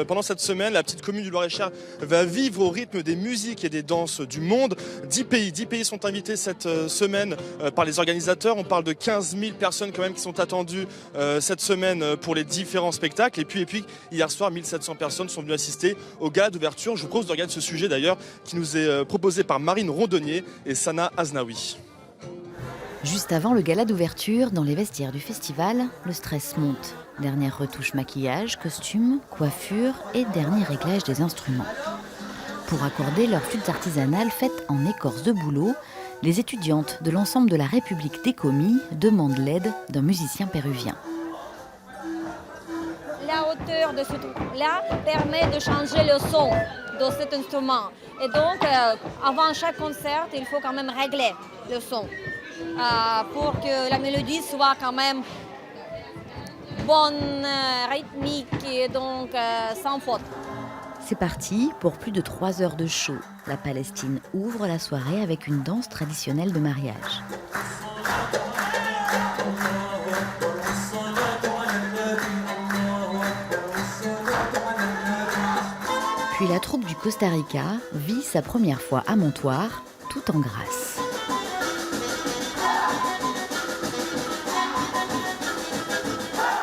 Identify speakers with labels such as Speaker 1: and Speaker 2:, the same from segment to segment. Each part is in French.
Speaker 1: Pendant cette semaine, la petite commune du Loir-et-Cher va vivre au rythme des musiques et des danses du monde. 10 pays sont invités cette semaine par les organisateurs. On parle de 15 000 personnes quand même qui sont attendues cette semaine pour les différents spectacles. Et puis hier soir, 1700 personnes sont venues assister au gala d'ouverture. Je vous propose de regarder ce sujet d'ailleurs qui nous est proposé par Marine Rondonnier et Sana Aznaoui.
Speaker 2: Juste avant le gala d'ouverture, dans les vestiaires du festival, le stress monte. Dernière retouche maquillage, costume, coiffure et dernier réglage des instruments. Pour accorder leur flûte artisanale faite en écorce de bouleau, les étudiantes de l'ensemble de la République des Commis demandent l'aide d'un musicien péruvien.
Speaker 3: La hauteur de ce truc-là permet de changer le son de cet instrument. Et donc, avant chaque concert, il faut quand même régler le son pour que la mélodie soit quand même bonne, rythmique et donc sans faute.
Speaker 2: C'est parti pour plus de 3 heures de show. La Palestine ouvre la soirée avec une danse traditionnelle de mariage. Puis la troupe du Costa Rica vit sa première fois à Montoire, tout en grâce.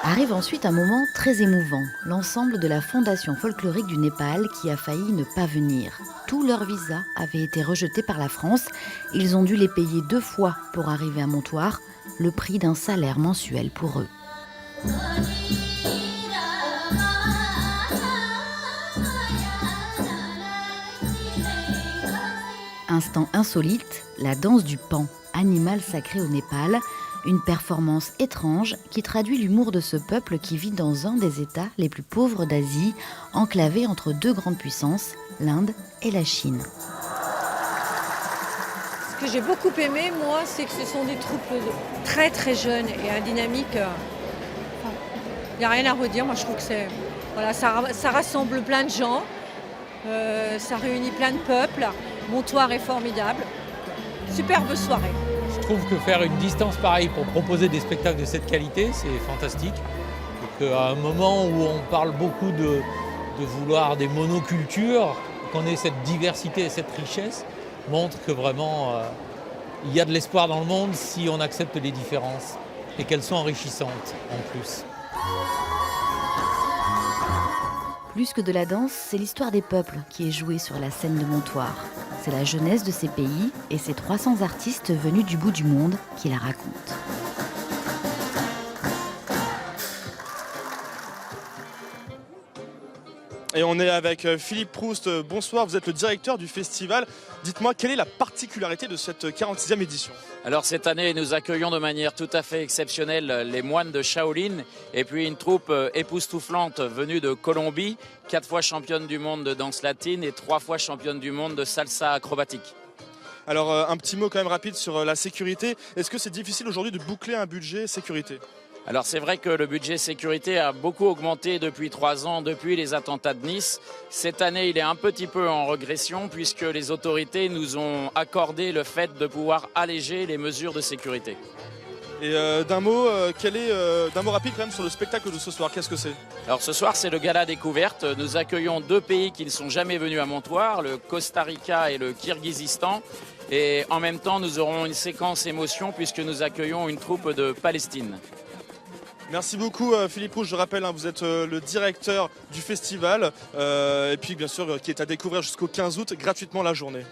Speaker 2: Arrive ensuite un moment très émouvant, l'ensemble de la Fondation folklorique du Népal qui a failli ne pas venir. Tous leurs visas avaient été rejetés par la France. Ils ont dû les payer 2 fois pour arriver à Montoire, le prix d'un salaire mensuel pour eux. Instant insolite, la danse du pan, animal sacré au Népal. Une performance étrange qui traduit l'humour de ce peuple qui vit dans un des États les plus pauvres d'Asie, enclavé entre 2 grandes puissances, l'Inde et la Chine.
Speaker 4: Ce que j'ai beaucoup aimé, moi, c'est que ce sont des troupes très très jeunes et un dynamique. Il n'y a rien à redire. Moi, je trouve que ça rassemble plein de gens, ça réunit plein de peuples. Montoire est formidable. Superbe soirée.
Speaker 5: Je trouve que faire une distance pareille pour proposer des spectacles de cette qualité, c'est fantastique. Et qu'à un moment où on parle beaucoup de vouloir des monocultures, qu'on ait cette diversité et cette richesse, montre que vraiment il y a de l'espoir dans le monde si on accepte les différences et qu'elles sont enrichissantes en plus.
Speaker 2: Plus que de la danse, c'est l'histoire des peuples qui est jouée sur la scène de Montoire. C'est la jeunesse de ces pays et ces 300 artistes venus du bout du monde qui la racontent.
Speaker 1: Et on est avec Philippe Proust. Bonsoir, vous êtes le directeur du festival. Dites-moi, quelle est la particularité de cette 46e édition ?
Speaker 6: Alors cette année, nous accueillons de manière tout à fait exceptionnelle les moines de Shaolin et puis une troupe époustouflante venue de Colombie, 4 fois championne du monde de danse latine et 3 fois championne du monde de salsa acrobatique.
Speaker 1: Alors un petit mot quand même rapide sur la sécurité. Est-ce que c'est difficile aujourd'hui de boucler un budget sécurité ?
Speaker 6: Alors c'est vrai que le budget sécurité a beaucoup augmenté depuis 3 ans, depuis les attentats de Nice. Cette année, il est un petit peu en régression puisque les autorités nous ont accordé le fait de pouvoir alléger les mesures de sécurité.
Speaker 1: Et d'un mot rapide quand même sur le spectacle de ce soir, qu'est-ce que c'est ?
Speaker 6: Alors ce soir, c'est le gala découverte. Nous accueillons 2 pays qui ne sont jamais venus à Montoire, le Costa Rica et le Kirghizistan. Et en même temps, nous aurons une séquence émotion puisque nous accueillons une troupe de Palestine.
Speaker 1: Merci beaucoup Philippe Proust, je rappelle, vous êtes le directeur du festival et puis bien sûr qui est à découvrir jusqu'au 15 août gratuitement la journée.